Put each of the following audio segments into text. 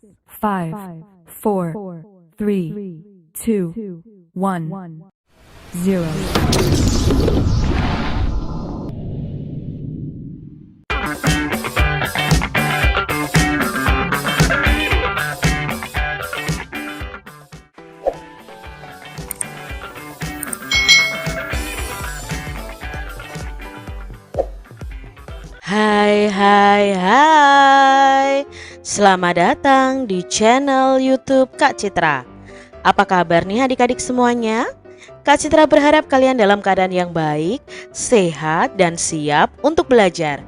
5, 4, 3, 2, 1, 0. Hai. Selamat datang di channel YouTube Kak Citra. Apa kabar nih adik-adik semuanya? Kak Citra berharap kalian dalam keadaan yang baik, sehat, dan siap untuk belajar.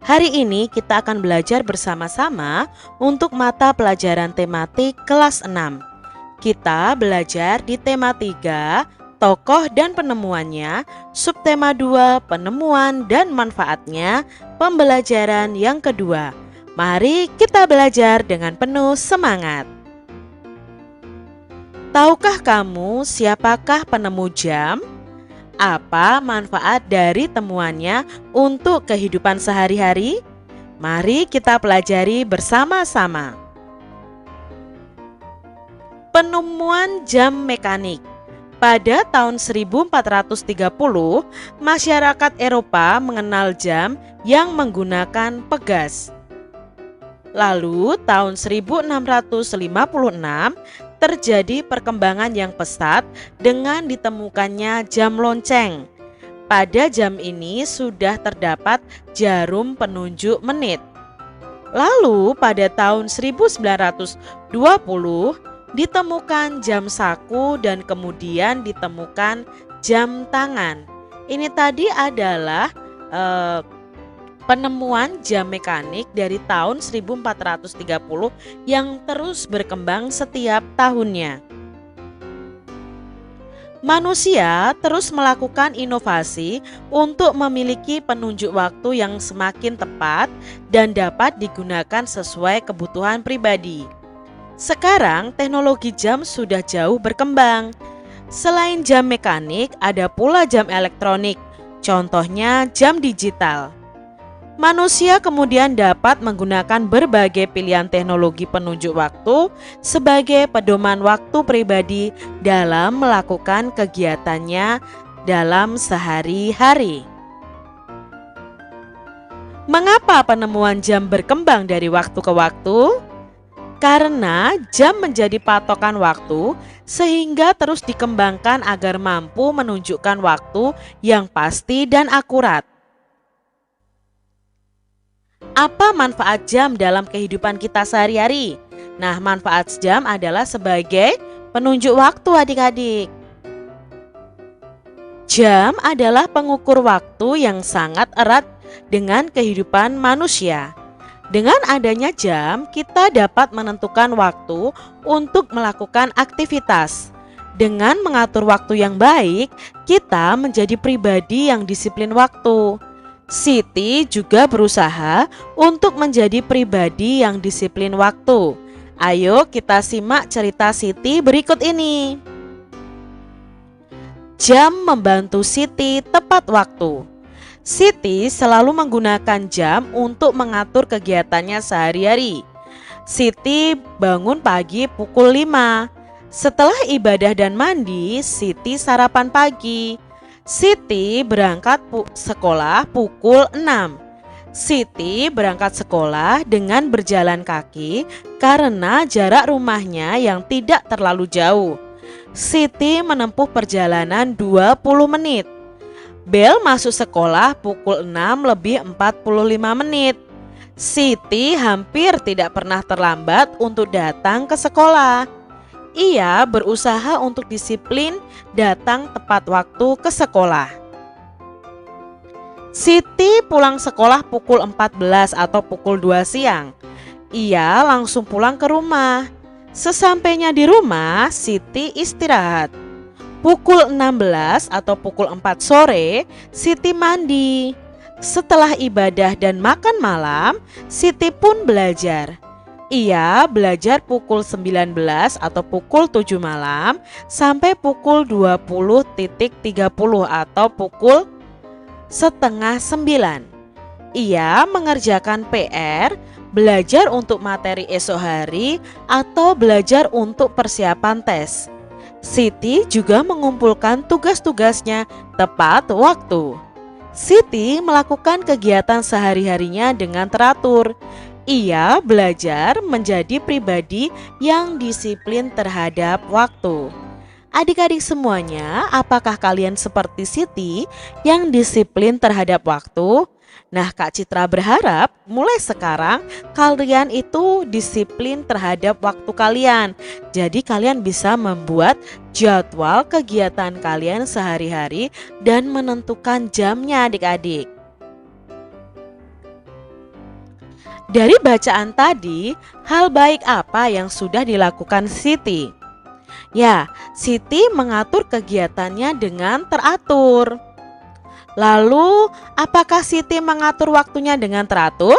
Hari ini kita akan belajar bersama-sama untuk mata pelajaran tematik kelas 6. Kita belajar di tema 3, tokoh dan penemuannya, subtema 2, penemuan dan manfaatnya, pembelajaran yang kedua. Mari kita belajar dengan penuh semangat. Tahukah kamu siapakah penemu jam? Apa manfaat dari temuannya untuk kehidupan sehari-hari? Mari kita pelajari bersama-sama. Penemuan jam mekanik. Pada tahun 1430, masyarakat Eropa mengenal jam yang menggunakan pegas. Lalu tahun 1656 terjadi perkembangan yang pesat dengan ditemukannya jam lonceng. Pada jam ini sudah terdapat jarum penunjuk menit. Lalu pada tahun 1920 ditemukan jam saku dan kemudian ditemukan jam tangan. Ini tadi adalah penemuan jam mekanik dari tahun 1430 yang terus berkembang setiap tahunnya. Manusia terus melakukan inovasi untuk memiliki penunjuk waktu yang semakin tepat dan dapat digunakan sesuai kebutuhan pribadi. Sekarang teknologi jam sudah jauh berkembang. Selain jam mekanik, ada pula jam elektronik, contohnya jam digital. Manusia kemudian dapat menggunakan berbagai pilihan teknologi penunjuk waktu sebagai pedoman waktu pribadi dalam melakukan kegiatannya dalam sehari-hari. Mengapa penemuan jam berkembang dari waktu ke waktu? Karena jam menjadi patokan waktu sehingga terus dikembangkan agar mampu menunjukkan waktu yang pasti dan akurat. Apa manfaat jam dalam kehidupan kita sehari-hari? Nah, manfaat jam adalah sebagai penunjuk waktu adik-adik. Jam adalah pengukur waktu yang sangat erat dengan kehidupan manusia. Dengan adanya jam, kita dapat menentukan waktu untuk melakukan aktivitas. Dengan mengatur waktu yang baik, kita menjadi pribadi yang disiplin waktu. Siti juga berusaha untuk menjadi pribadi yang disiplin waktu. Ayo kita simak cerita Siti berikut ini. Jam membantu Siti tepat waktu. Siti selalu menggunakan jam untuk mengatur kegiatannya sehari-hari. Siti bangun pagi pukul 5. Setelah ibadah dan mandi, Siti sarapan pagi. Siti berangkat sekolah pukul 6. Siti berangkat sekolah dengan berjalan kaki karena jarak rumahnya yang tidak terlalu jauh. Siti menempuh perjalanan 20 menit. Bel masuk sekolah pukul 6:45. Siti hampir tidak pernah terlambat untuk datang ke sekolah. Ia berusaha untuk disiplin datang tepat waktu ke sekolah. Siti pulang sekolah pukul 14 atau pukul 2 siang. Ia langsung pulang ke rumah. Sesampainya di rumah, Siti istirahat. Pukul 16 atau pukul 4 sore, Siti mandi. Setelah ibadah dan makan malam, Siti pun belajar. Ia belajar pukul 19 atau pukul 7 malam sampai pukul 20.30 atau pukul setengah 9. Ia mengerjakan PR, belajar untuk materi esok hari, atau belajar untuk persiapan tes. Siti juga mengumpulkan tugas-tugasnya tepat waktu. Siti melakukan kegiatan sehari-harinya dengan teratur. Ia belajar menjadi pribadi yang disiplin terhadap waktu. Adik-adik semuanya, apakah kalian seperti Siti yang disiplin terhadap waktu? Nah, Kak Citra berharap mulai sekarang kalian itu disiplin terhadap waktu kalian. Jadi kalian bisa membuat jadwal kegiatan kalian sehari-hari dan menentukan jamnya adik-adik. Dari bacaan tadi, hal baik apa yang sudah dilakukan Siti? Ya, Siti mengatur kegiatannya dengan teratur. Lalu, apakah Siti mengatur waktunya dengan teratur?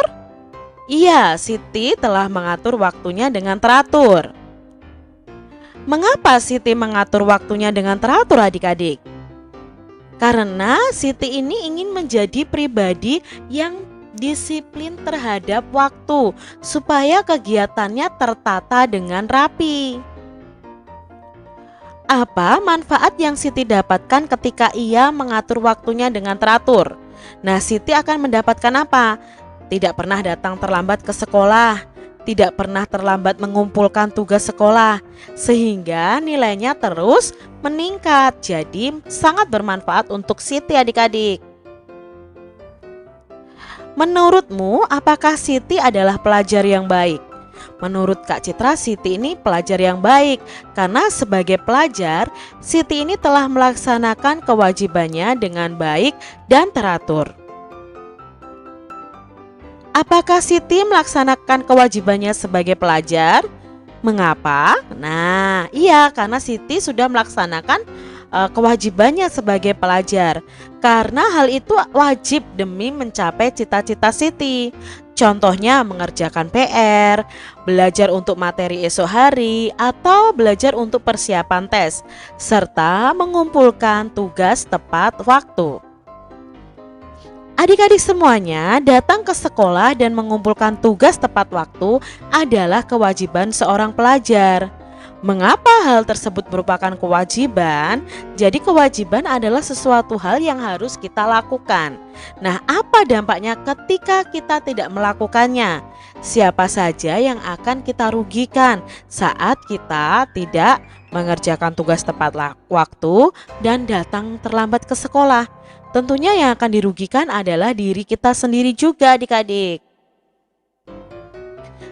Iya, Siti telah mengatur waktunya dengan teratur. Mengapa Siti mengatur waktunya dengan teratur adik-adik? Karena Siti ini ingin menjadi pribadi yang disiplin terhadap waktu supaya kegiatannya tertata dengan rapi. Apa manfaat yang Siti dapatkan ketika ia mengatur waktunya dengan teratur? Nah, Siti akan mendapatkan apa? Tidak pernah datang terlambat ke sekolah, tidak pernah terlambat mengumpulkan tugas sekolah, sehingga nilainya terus meningkat. Jadi sangat bermanfaat untuk Siti adik-adik. Menurutmu, apakah Siti adalah pelajar yang baik? Menurut Kak Citra, Siti ini pelajar yang baik karena sebagai pelajar, Siti ini telah melaksanakan kewajibannya dengan baik dan teratur. Apakah Siti melaksanakan kewajibannya sebagai pelajar? Mengapa? Nah, iya, karena Siti sudah melaksanakan kewajibannya sebagai pelajar. Karena hal itu wajib demi mencapai cita-cita Siti. Contohnya mengerjakan PR, belajar untuk materi esok hari, atau belajar untuk persiapan tes, serta mengumpulkan tugas tepat waktu. Adik-adik semuanya, datang ke sekolah dan mengumpulkan tugas tepat waktu adalah kewajiban seorang pelajar. Mengapa hal tersebut merupakan kewajiban? Jadi kewajiban adalah sesuatu hal yang harus kita lakukan. Nah, apa dampaknya ketika kita tidak melakukannya? Siapa saja yang akan kita rugikan saat kita tidak mengerjakan tugas tepat waktu dan datang terlambat ke sekolah? Tentunya yang akan dirugikan adalah diri kita sendiri juga adik-adik.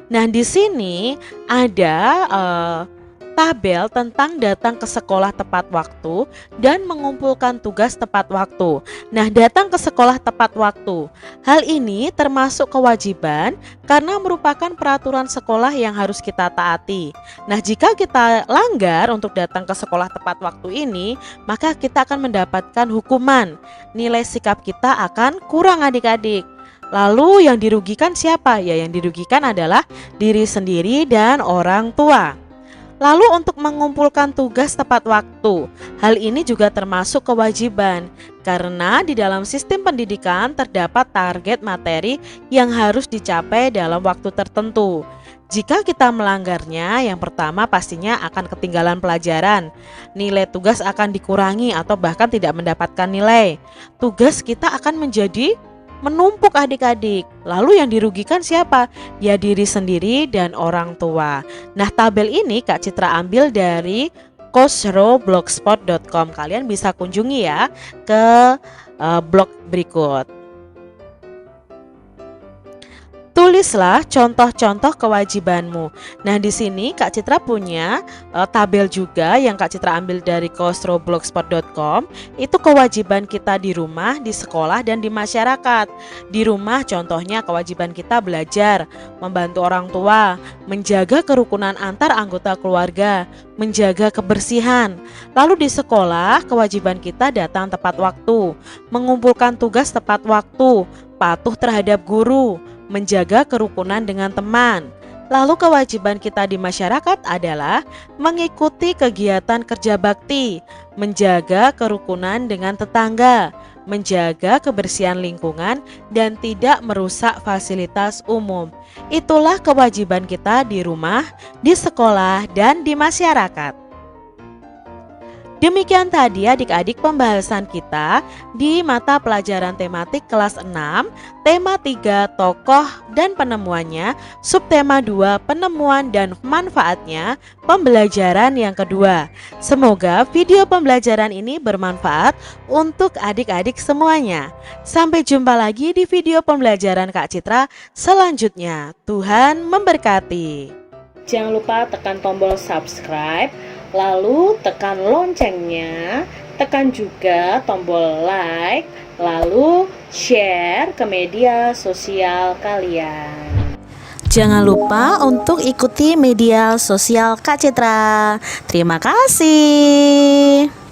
Nah, di sini ada tabel tentang datang ke sekolah tepat waktu dan mengumpulkan tugas tepat waktu. Nah, datang ke sekolah tepat waktu. Hal ini termasuk kewajiban karena merupakan peraturan sekolah yang harus kita taati. Nah, jika kita langgar untuk datang ke sekolah tepat waktu ini, maka kita akan mendapatkan hukuman. Nilai sikap kita akan kurang adik-adik. Lalu yang dirugikan siapa? Ya, yang dirugikan adalah diri sendiri dan orang tua. Lalu untuk mengumpulkan tugas tepat waktu, hal ini juga termasuk kewajiban karena di dalam sistem pendidikan terdapat target materi yang harus dicapai dalam waktu tertentu. Jika kita melanggarnya, yang pertama pastinya akan ketinggalan pelajaran, nilai tugas akan dikurangi atau bahkan tidak mendapatkan nilai. Tugas kita akan menjadi menumpuk adik-adik. Lalu yang dirugikan siapa? Ya diri sendiri dan orang tua. Nah, tabel ini Kak Citra ambil dari coachro.blogspot.com. Kalian bisa kunjungi ya ke blog berikut. Tulislah contoh-contoh kewajibanmu. Nah, di sini Kak Citra punya tabel juga yang Kak Citra ambil dari coachro.blogspot.com. Itu kewajiban kita di rumah, di sekolah, dan di masyarakat. Di rumah contohnya kewajiban kita belajar, membantu orang tua, menjaga kerukunan antar anggota keluarga, menjaga kebersihan. Lalu di sekolah kewajiban kita datang tepat waktu, mengumpulkan tugas tepat waktu, patuh terhadap guru, menjaga kerukunan dengan teman. Lalu kewajiban kita di masyarakat adalah mengikuti kegiatan kerja bakti, menjaga kerukunan dengan tetangga, menjaga kebersihan lingkungan, dan tidak merusak fasilitas umum. Itulah kewajiban kita di rumah, di sekolah, dan di masyarakat. Demikian tadi adik-adik pembahasan kita di mata pelajaran tematik kelas 6, tema 3 tokoh dan penemuannya, subtema 2 penemuan dan manfaatnya, pembelajaran yang kedua. Semoga video pembelajaran ini bermanfaat untuk adik-adik semuanya. Sampai jumpa lagi di video pembelajaran Kak Citra selanjutnya. Tuhan memberkati. Jangan lupa tekan tombol subscribe, lalu tekan loncengnya, tekan juga tombol like, lalu share ke media sosial kalian. Jangan lupa untuk ikuti media sosial Kak Citra. Terima kasih.